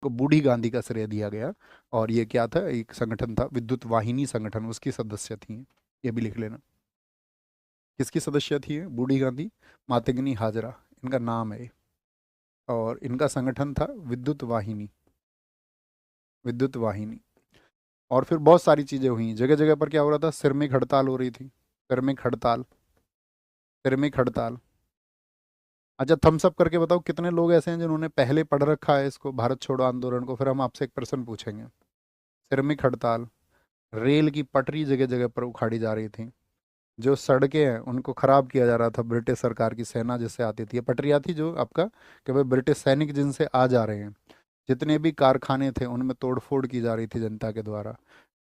को बूढ़ी गांधी का श्रेय दिया गया। और ये क्या था, एक संगठन था विद्युत वाहिनी संगठन, उसकी सदस्य थी, ये भी लिख लेना। किसकी सदस्य थी ये? बूढ़ी गांधी मातंगिनी हाजरा इनका नाम है। और इनका संगठन था विद्युत वाहिनी, विद्युत वाहिनी। और फिर बहुत सारी चीजें हुई, जगह जगह पर क्या हो रहा था, श्रमिक हड़ताल हो रही थी, श्रमिक हड़ताल, श्रमिक हड़ताल। अच्छा, थम्स अप करके बताओ कितने लोग ऐसे हैं जिन्होंने पहले पढ़ रखा है इसको, भारत छोड़ो आंदोलन को, फिर हम आपसे एक प्रश्न पूछेंगे। श्रमिक हड़ताल, रेल की पटरी जगह जगह पर उखाड़ी जा रही थी, जो सड़कें हैं उनको खराब किया जा रहा था, ब्रिटिश सरकार की सेना जिससे आती थी, ये पटरियाँ थी जो आपका, कि भाई ब्रिटिश सैनिक जिनसे आ जा रहे हैं, जितने भी कारखाने थे उनमें तोड़फोड़ की जा रही थी जनता के द्वारा,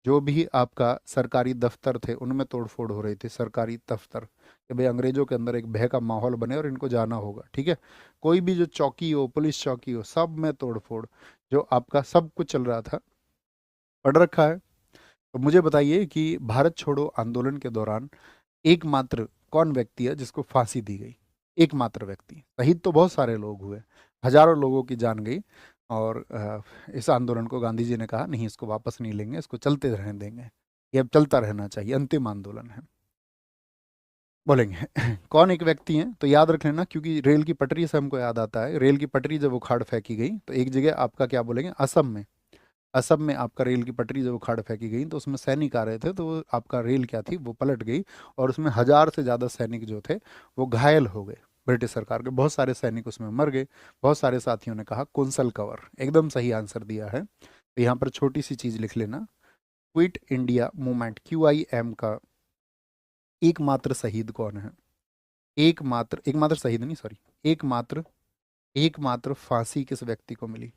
जो भी आपका सरकारी दफ्तर थे उनमें तोड़फोड़ हो रही थी, सरकारी दफ्तर, कि भाई अंग्रेजों के अंदर एक भय का माहौल बने और इनको जाना होगा, ठीक है। कोई भी जो चौकी हो, पुलिस चौकी हो, सब में तोड़फोड़, जो आपका सब कुछ चल रहा था, पढ़ रखा है। तो मुझे बताइए कि भारत छोड़ो आंदोलन के दौरान एकमात्र कौन व्यक्ति है जिसको फांसी दी गई? एकमात्र व्यक्ति, शहीद तो बहुत सारे लोग हुए, हजारों लोगों की जान गई। और इस आंदोलन को गांधी जी ने कहा नहीं, इसको वापस नहीं लेंगे, इसको चलते रहने देंगे, ये अब चलता रहना चाहिए, अंतिम आंदोलन है, बोलेंगे। कौन एक व्यक्ति हैं तो याद रख लेना, क्योंकि रेल की पटरी से हमको याद आता है, रेल की पटरी जब उखाड़ फेंकी गई तो एक जगह आपका क्या बोलेंगे, असम में, असम में आपका रेल की पटरी जब उखाड़ फेंकी गई तो उसमें सैनिक आ रहे थे, तो वो आपका रेल क्या थी, वो पलट गई, और उसमें 1000 से ज़्यादा सैनिक जो थे वो घायल हो गए, ब्रिटिश सरकार के बहुत सारे सैनिक उसमें मर गए। बहुत सारे साथियों ने कहा कुंसल कवर, एकदम सही आंसर दिया है। तो यहाँ पर छोटी सी चीज़ लिख लेना, क्विट इंडिया मूवमेंट QIM का एकमात्र शहीद कौन है? एकमात्र, एकमात्र शहीद नहीं, सॉरी, एकमात्र, एकमात्र फांसी किस व्यक्ति को मिली?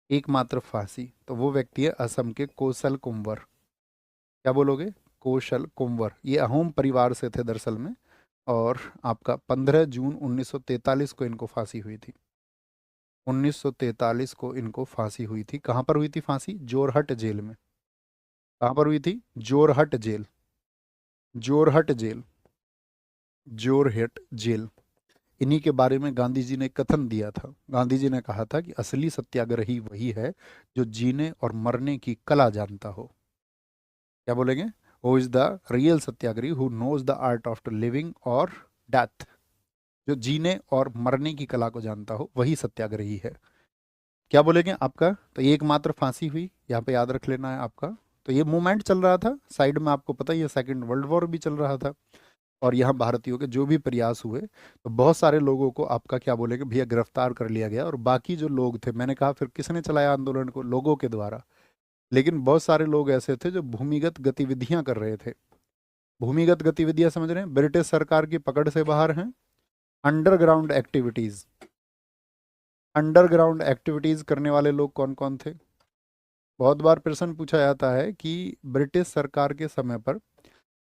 एकमात्र फांसी, तो वो व्यक्ति है असम के कौशल कुंवर। क्या बोलोगे? कौशल कुंवर, ये अहोम परिवार से थे दरअसल में। और आपका 15 जून 1943 को इनको फांसी हुई थी, 1943 को इनको फांसी हुई थी। कहाँ पर हुई थी फांसी? जोरहट जेल में। कहाँ पर हुई थी? Jorhat jail, Jorhat jail, Jorhat jail. इन्हीं के बारे में गांधी जी ने कथन दिया था, गांधी जी ने कहा था कि असली सत्याग्रही वही है जो जीने और मरने की कला जानता हो। क्या बोलेंगे? Who is the real satyagrahi who knows the art of living और डेथ, जो जीने और मरने की कला को जानता हो वही सत्याग्रही है। क्या बोलेंगे आपका? तो ये एकमात्र फांसी हुई, यहाँ पे याद रख लेना है आपका। तो ये मूवमेंट चल रहा था साइड में, आपको पता ही है, सेकेंड वर्ल्ड वॉर भी चल रहा था। और यहाँ भारतीयों के जो भी प्रयास हुए, तो बहुत सारे लोगों को आपका क्या बोलेंगे भैया गिरफ्तार कर लिया गया, और बाकी जो लोग थे, मैंने कहा फिर किसने चलाया आंदोलन को? लोगों के द्वारा। लेकिन बहुत सारे लोग ऐसे थे जो भूमिगत गतिविधियां कर रहे थे। भूमिगत गतिविधियां समझ रहे हैं? ब्रिटिश सरकार की पकड़ से बाहर हैं। अंडरग्राउंड एक्टिविटीज, अंडरग्राउंड एक्टिविटीज करने वाले लोग कौन कौन थे? बहुत बार प्रश्न पूछा जाता है कि ब्रिटिश सरकार के समय पर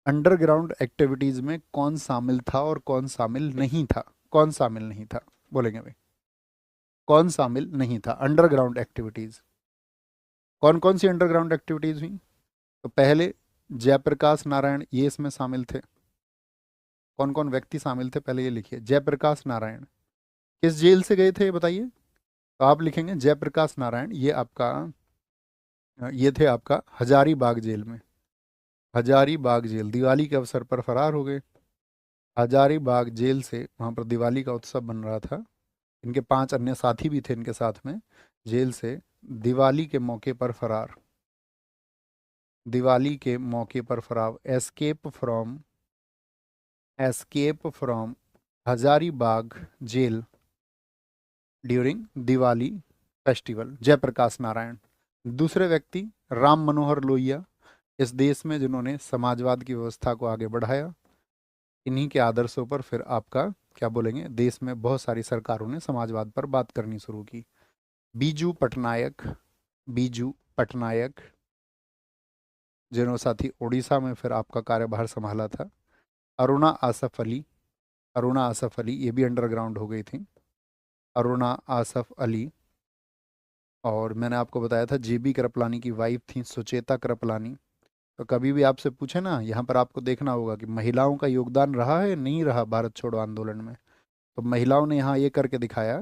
अंडरग्राउंड एक्टिविटीज में कौन शामिल था और कौन शामिल नहीं था? कौन शामिल नहीं था, बोलेंगे भाई? कौन शामिल नहीं था अंडरग्राउंड एक्टिविटीज? कौन कौन सी अंडरग्राउंड एक्टिविटीज हुई? तो पहले जयप्रकाश नारायण ये इसमें शामिल थे। कौन कौन व्यक्ति शामिल थे पहले ये लिखिए। जयप्रकाश नारायण किस जेल से गए थे ये बताइए? तो आप लिखेंगे जयप्रकाश नारायण, ये आपका, ये थे आपका हजारीबाग जेल में, हजारीबाग जेल, दिवाली के अवसर पर फरार हो गए। हजारीबाग जेल से वहाँ पर दिवाली का उत्सव बन रहा था, इनके 5 अन्य साथी भी थे इनके साथ में, जेल से दिवाली के मौके पर फरार, दिवाली के मौके पर फरार, escape from Hazaribagh jail during Diwali festival, Jayaprakash Narayan. दूसरे व्यक्ति राम मनोहर लोहिया, इस देश में जिन्होंने समाजवाद की व्यवस्था को आगे बढ़ाया। इन्हीं के आदर्शों पर फिर आपका क्या बोलेंगे, देश में बहुत सारी सरकारों ने समाजवाद पर बात करनी शुरू की। बीजू पटनायक, बीजू पटनायक, जिन्होंने साथी उड़ीसा में फिर आपका कार्यभार संभाला था। अरुणा आसफ अली, अरुणा आसफ अली ये भी अंडरग्राउंड हो गई थी, अरुणा आसफ अली। और मैंने आपको बताया था JB कृपलानी की वाइफ थी सुचेता कृपलानी। तो कभी भी आपसे पूछे ना, यहाँ पर आपको देखना होगा कि महिलाओं का योगदान रहा है नहीं रहा भारत छोड़ो आंदोलन में। तो महिलाओं ने यहाँ ये करके दिखाया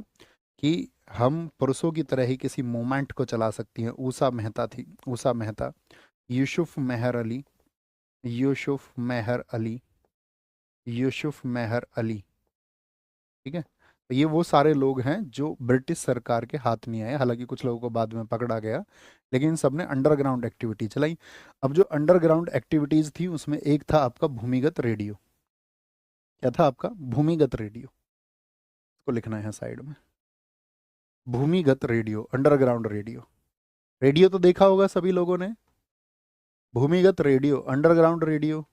कि हम पुरुषों की तरह ही किसी मोमेंट को चला सकती हैं। ऊषा मेहता थी, ऊषा मेहता। यूसुफ मेहर अली, यूसुफ मेहर अली, यूसुफ मेहर अली। ठीक है, तो ये वो सारे लोग हैं जो ब्रिटिश सरकार के हाथ नहीं आए, हालांकि कुछ लोगों को बाद में पकड़ा गया, लेकिन इन सब ने अंडरग्राउंड एक्टिविटी चलाई। अब जो अंडरग्राउंड एक्टिविटीज थी उसमें एक था आपका भूमिगत रेडियो। क्या था आपका? भूमिगत रेडियो। इसको लिखना है साइड में, भूमिगत रेडियो, अंडरग्राउंड रेडियो। रेडियो तो देखा होगा सभी लोगों ने, भूमिगत रेडियो, अंडरग्राउंड रेडियो।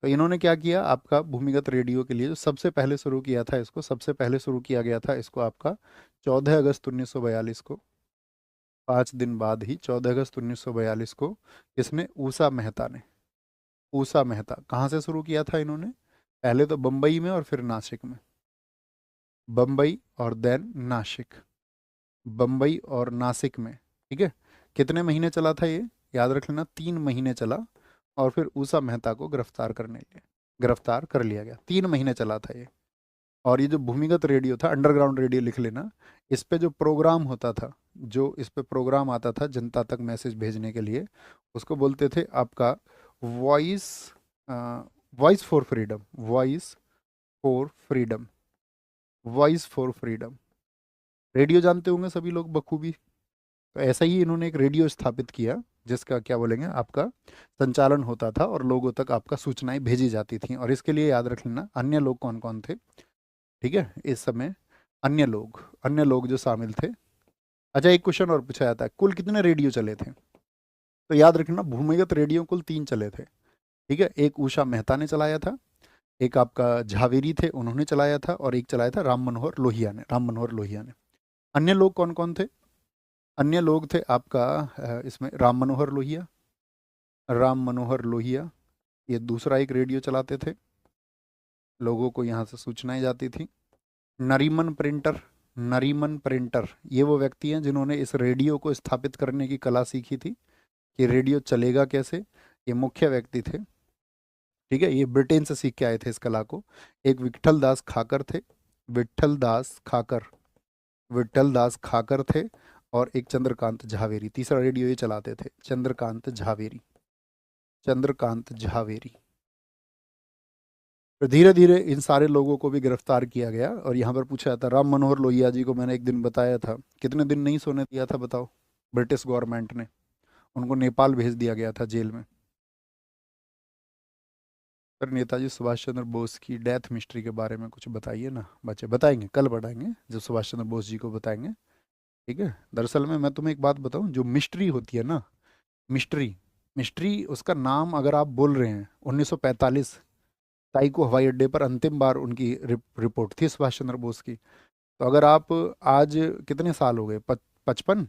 तो इन्होंने क्या किया आपका भूमिगत रेडियो के लिए, जो सबसे पहले शुरू किया था इसको, सबसे पहले शुरू किया गया था इसको आपका 14 अगस्त 1942 को। 5 दिन बाद ही 14 अगस्त 1942 को इसने ऊषा मेहता ने, ऊषा मेहता कहाँ से शुरू किया था इन्होंने? पहले तो बम्बई में और फिर नासिक में, बम्बई और देन नासिक, बम्बई और नासिक में। ठीक है, कितने महीने चला था ये? याद रख लेना, 3 महीने चला। और फिर ऊषा मेहता को गिरफ्तार कर लिया गया। 3 महीने चला था ये। और ये जो भूमिगत रेडियो था, अंडरग्राउंड रेडियो लिख लेना, इस पे जो प्रोग्राम होता था, जो इस पे प्रोग्राम आता था जनता तक मैसेज भेजने के लिए, उसको बोलते थे आपका voice, voice for freedom, voice for freedom, voice for freedom. Radio जानते होंगे सभी लोग बखूबी। तो ऐसा ही इन्होंने एक रेडियो स्थापित किया, जिसका क्या बोलेंगे आपका संचालन होता था और लोगों तक आपका सूचनाएं भेजी जाती थी। और इसके लिए याद रख लेना अन्य लोग कौन कौन थे। ठीक है, इस समय अन्य लोग जो शामिल थे। अच्छा, एक क्वेश्चन और पूछा जाता है, कुल कितने रेडियो चले थे? तो याद रखना भूमिगत रेडियो कुल 3 चले थे। ठीक है, एक उषा मेहता ने चलाया था, एक आपका झावेरी थे उन्होंने चलाया था, और एक चलाया था राम मनोहर लोहिया ने, राम मनोहर लोहिया ने। अन्य लोग कौन कौन थे? अन्य लोग थे आपका इसमें राम मनोहर लोहिया, राम मनोहर लोहिया, ये दूसरा एक रेडियो चलाते थे, लोगों को यहाँ से सूचनाएं जाती थी। नरीमन प्रिंटर, नरीमन प्रिंटर, ये वो व्यक्ति हैं जिन्होंने इस रेडियो को स्थापित करने की कला सीखी थी कि रेडियो चलेगा कैसे। ये मुख्य व्यक्ति थे। ठीक है, ये ब्रिटेन से सीख के आए थे इस कला को। एक विट्ठल दास खाकर थे, विट्ठल दास खाकर, विट्ठल दास खाकर थे। और एक चंद्रकांत झावेरी, तीसरा रेडियो ये चलाते थे, चंद्रकांत झावेरी, चंद्रकांत झावेरी। फिर धीरे धीरे इन सारे लोगों को भी गिरफ्तार किया गया। और यहाँ पर पूछा जाता, राम मनोहर लोहिया जी को मैंने एक दिन बताया था, कितने दिन नहीं सोने दिया था बताओ ब्रिटिश गवर्नमेंट ने? उनको नेपाल भेज दिया गया था जेल में। सर, नेताजी सुभाष चंद्र बोस की डेथ मिस्ट्री के बारे में कुछ बताइए ना बच्चे। बताएंगे, कल बताएंगे जब सुभाष चंद्र बोस जी को बताएंगे। ठीक है, दरअसल में मैं तुम्हें एक बात बताऊं, जो मिस्ट्री होती है ना, मिस्ट्री, मिस्ट्री उसका नाम अगर आप बोल रहे हैं, 1945 ताई को हवाई अड्डे पर अंतिम बार उनकी रिपोर्ट थी सुभाष चंद्र बोस की। तो अगर आप आज, कितने साल हो गए, 55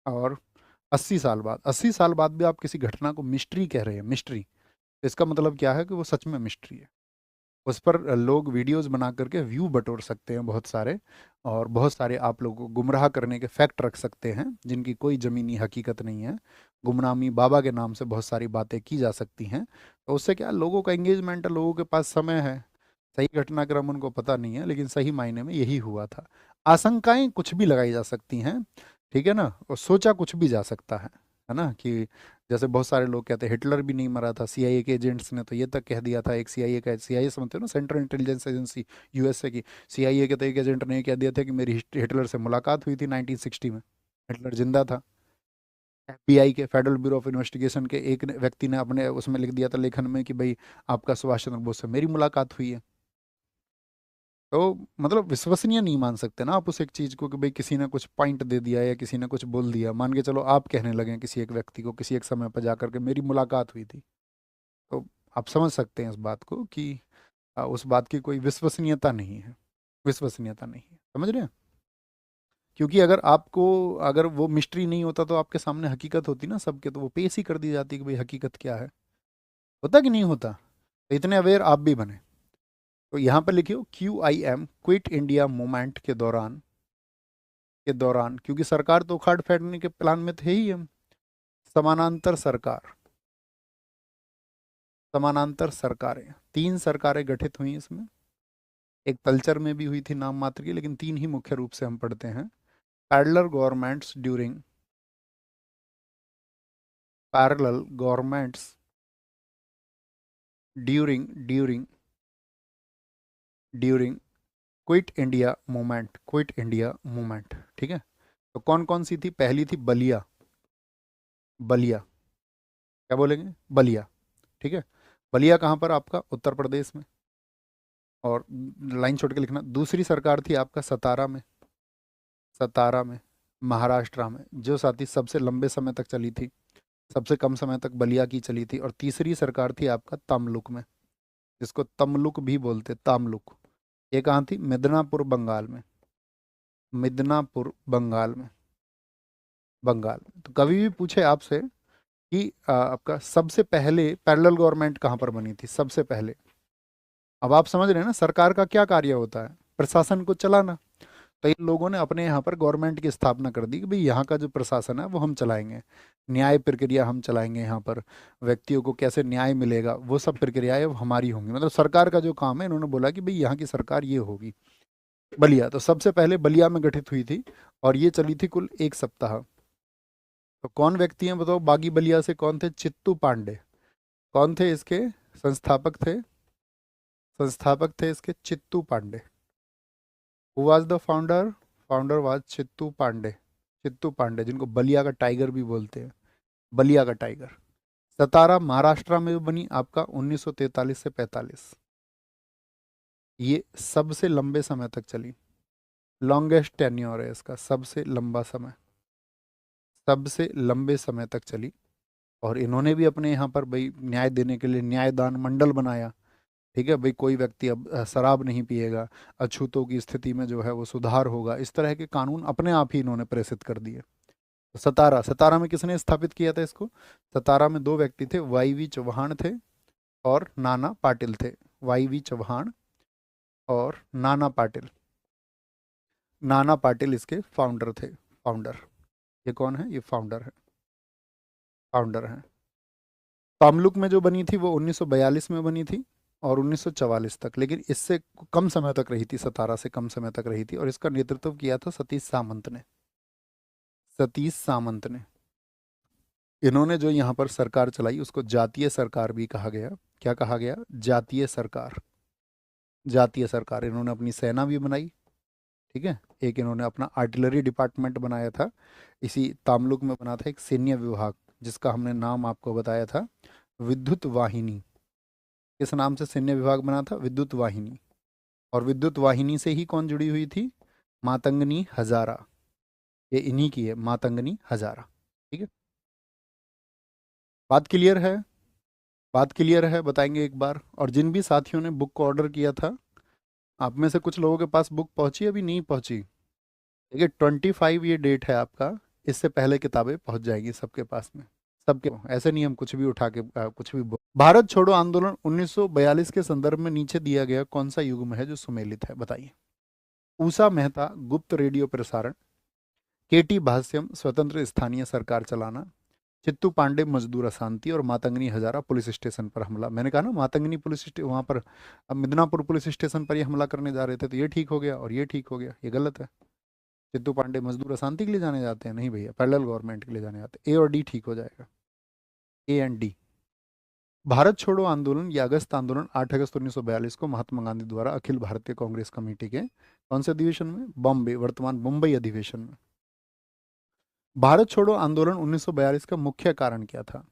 और 80 साल बाद, 80 साल बाद भी आप किसी घटना को मिस्ट्री कह रहे हैं, मिस्ट्री, तो इसका मतलब क्या है कि वो सच में मिस्ट्री है। उस पर लोग वीडियोस बना करके व्यू बटोर सकते हैं बहुत सारे, और बहुत सारे आप लोगों को गुमराह करने के फैक्ट रख सकते हैं जिनकी कोई ज़मीनी हकीकत नहीं है। गुमनामी बाबा के नाम से बहुत सारी बातें की जा सकती हैं। तो उससे क्या, लोगों का एंगेजमेंट है, लोगों के पास समय है। सही घटनाक्रम उनको पता नहीं है, लेकिन सही मायने में यही हुआ था। आशंकाएं कुछ भी लगाई जा सकती हैं, ठीक है ना, और सोचा कुछ भी जा सकता है ना, कि जैसे बहुत सारे लोग कहते हैं हिटलर भी नहीं मरा था, सीआईए के एजेंट्स ने तो ये तक कह दिया था, एक सीआईए का, सीआईए समझते हो ना, सेंट्रल इंटेलिजेंस एजेंसी, यूएसए की। सीआईए के तो एक एजेंट ने कह दिया था कि मेरी हिटलर से मुलाकात हुई थी 1960 में, हिटलर जिंदा था। एफबीआई के, फेडरल ब्यूरो ऑफ इन्वेस्टिगेशन के एक व्यक्ति ने अपने उसमें लिख दिया था लेखन में कि भाई आपका सुभाष चंद्र बोस से मेरी मुलाकात हुई है। तो मतलब विश्वसनीय नहीं मान सकते ना आप उस एक चीज को कि भाई किसी ने कुछ पॉइंट दे दिया या किसी ने कुछ बोल दिया, मान के चलो आप कहने लगे किसी एक व्यक्ति को किसी एक समय पर जाकर के मेरी मुलाकात हुई थी, तो आप समझ सकते हैं इस बात को कि उस बात की कोई विश्वसनीयता नहीं है, विश्वसनीयता नहीं है, समझ रहे हैं? क्योंकि अगर आपको, अगर वो मिस्ट्री नहीं होता तो आपके सामने हकीकत होती ना सबके, तो वो पेश ही कर दी जाती कि भाई हकीकत क्या है। होता कि नहीं होता? तो इतने अवेयर आप भी बने। तो यहाँ पर लिखियो QIM, क्विट इंडिया मूवमेंट के दौरान, क्योंकि सरकार तो उखाड़ फेंकने के प्लान में थे ही हम। समानांतर सरकार, समानांतर सरकारें, 3 सरकारें गठित हुई इसमें। एक तलचर में भी हुई थी नाम मात्र की, लेकिन 3 ही मुख्य रूप से हम पढ़ते हैं। Parallel governments during parallel governments during during quit India movement, quit India movement, ठीक है। तो कौन कौन सी थी? पहली थी बलिया, बलिया, क्या बोलेंगे? बलिया, ठीक है। बलिया कहाँ पर? आपका उत्तर प्रदेश में, और लाइन छोड़ के लिखना। दूसरी सरकार थी आपका सतारा में, सतारा में, महाराष्ट्र में, जो साथी सबसे लंबे समय तक चली थी, सबसे कम समय तक बलिया की चली थी। और तीसरी सरकार थी आपका तमलुक में, जिसको तमलुक भी बोलते, तामलुक। ये कहाँ थी? मिदनापुर बंगाल में, मिदनापुर बंगाल में, बंगाल में। तो कभी भी पूछे आपसे कि आपका सबसे पहले पैरेलल गवर्नमेंट कहाँ पर बनी थी सबसे पहले, अब आप समझ रहे हैं ना सरकार का क्या कार्य होता है? प्रशासन को चलाना। तो इन लोगों ने अपने यहाँ पर गवर्नमेंट की स्थापना कर दी कि भाई यहाँ का जो प्रशासन है वो हम चलाएंगे, न्याय प्रक्रिया हम चलाएंगे, यहाँ पर व्यक्तियों को कैसे न्याय मिलेगा वो सब प्रक्रियाएं अब हमारी होंगी। मतलब सरकार का जो काम है, इन्होंने बोला कि भाई यहाँ की सरकार ये होगी। बलिया तो सबसे पहले बलिया में गठित हुई थी, और ये चली थी कुल 1 सप्ताह। तो कौन व्यक्ति हैं बताओ? बागी बलिया से कौन थे? चित्तू पांडे। कौन थे इसके संस्थापक? थे संस्थापक थे इसके Chittu Pande. Who was the founder? Founder was Chittu Pande, Chittu Pande, जिनको बलिया का टाइगर भी बोलते हैं, बलिया का टाइगर। सतारा महाराष्ट्र में बनी आपका 1943 से 45। ये सबसे लंबे समय तक चली, लॉन्गेस्ट टेन्योर है इसका, सबसे लंबा समय, सबसे लंबे समय तक चली। और इन्होंने भी अपने यहाँ पर भाई न्याय देने के लिए न्यायदान मंडल बनाया, ठीक है। भाई कोई व्यक्ति अब शराब नहीं पिएगा, अछूतों की स्थिति में जो है वो सुधार होगा, इस तरह के कानून अपने आप ही इन्होंने प्रेषित कर दिए। तो सतारा, सतारा में किसने स्थापित किया था इसको? सतारा में दो व्यक्ति थे, वाई वी चौहान थे और नाना पाटिल थे। वाई वी चौहान और नाना पाटिल, नाना पाटिल इसके फाउंडर थे, फाउंडर। ये कौन है? ये फाउंडर है, फाउंडर है। तमलुक में जो बनी थी वो 1942 में बनी थी और 1944 तक, लेकिन इससे कम समय तक रही थी, सतारा से कम समय तक रही थी। और इसका नेतृत्व किया था सतीश सामंत ने, सतीश सामंत ने। इन्होंने जो यहाँ पर सरकार चलाई उसको जातीय सरकार भी कहा गया। क्या कहा गया? जातीय सरकार, जातीय सरकार। इन्होंने अपनी सेना भी बनाई, ठीक है। एक इन्होंने अपना आर्टिलरी डिपार्टमेंट बनाया था, इसी तामलुक में बना था एक सैन्य विभाग, जिसका हमने नाम आपको बताया था विद्युत वाहिनी। किस नाम से सैन्य विभाग बना था? विद्युत वाहिनी। और विद्युत वाहिनी से ही कौन जुड़ी हुई थी? मातंगनी हजारा। ये इन्हीं की है, मातंगनी हजारा, ठीक है। बात क्लियर है? बात क्लियर है? बताएंगे एक बार। और जिन भी साथियों ने बुक को ऑर्डर किया था, आप में से कुछ लोगों के पास बुक पहुंची, अभी नहीं पहुंची? देखिए 25 ये डेट है आपका, इससे पहले किताबें पहुंच जाएगी सबके पास में, सबके। ऐसे नहीं हम कुछ भी उठा के कुछ भी भारत छोड़ो आंदोलन 1942 के संदर्भ में नीचे दिया गया कौन सा युग्म है जो सुमेलित है? बताइए। ऊषा मेहता गुप्त रेडियो प्रसारण, केटी भाष्यम स्वतंत्र स्थानीय सरकार चलाना, चित्तू पांडे मजदूर अशांति, और मातंगनी हजारा पुलिस स्टेशन पर हमला। मैंने कहा ना मातंगनी पुलिस स्टेशन, वहां पर अब मिदनापुर पुलिस स्टेशन पर ये हमला करने जा रहे थे, तो ये ठीक हो गया और ये ठीक हो गया, ये गलत है। चित्तू पांडे मजदूर अशांति के लिए जाने जाते हैं? नहीं भैया, पैरेलल गवर्नमेंट के लिए जाने जाते हैं। ए और डी ठीक हो जाएगा, ए एंड डी। भारत छोड़ो आंदोलन या अगस्त आंदोलन 8 अगस्त 1942 को महात्मा गांधी द्वारा अखिल भारतीय कांग्रेस कमेटी के कौन से अधिवेशन में? बॉम्बे, वर्तमान मुंबई अधिवेशन में। भारत छोड़ो आंदोलन 1942 का मुख्य कारण क्या था?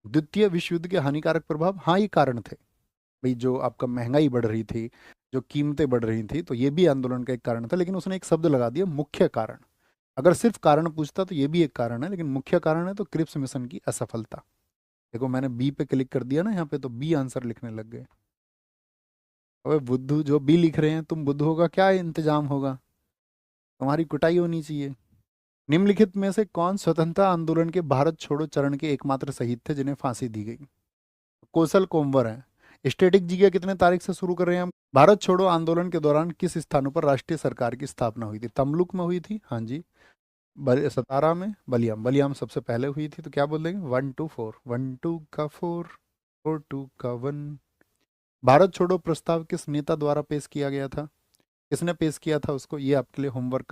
द्वितीय विश्व युद्ध के हानिकारक प्रभाव, हाँ ये कारण थे। भाई जो आपका महंगाई बढ़ रही थी, जो कीमतें बढ़ रही थी, तो ये भी आंदोलन का एक कारण था, लेकिन उसने एक शब्द लगा दिया, मुख्य कारण। अगर सिर्फ कारण पूछता तो ये भी एक कारण है, लेकिन मुख्य कारण है तो क्रिप्स मिशन की असफलता। देखो मैंने बी पे क्लिक कर दिया ना यहाँ पे, तो बी आंसर लिखने लग गए। अबे बुद्धू, जो बी लिख रहे हैं तुम बुद्धू का क्या इंतजाम होगा? तुम्हारी कुटाई होनी चाहिए। निम्नलिखित में से कौन स्वतंत्रता आंदोलन के भारत छोड़ो चरण के एकमात्र शहीद थे जिन्हें फांसी दी गई? कौशल कोम्बर है। स्टैटिक जीके कितने तारीख से शुरू कर रहे हैं हम? भारत छोड़ो आंदोलन के दौरान किस स्थानों पर राष्ट्रीय सरकार की स्थापना हुई थी? तमलुक में हुई थी, हाँ जी। सतारा में, बलियाम, बलियाम सबसे पहले हुई थी। तो क्या बोल देंगे? 1 2 4, 1 2 का 4, 4 2 का 1। भारत छोड़ो प्रस्ताव किस नेता द्वारा पेश किया गया था? किसने पेश किया था उसको? ये आपके लिए होमवर्क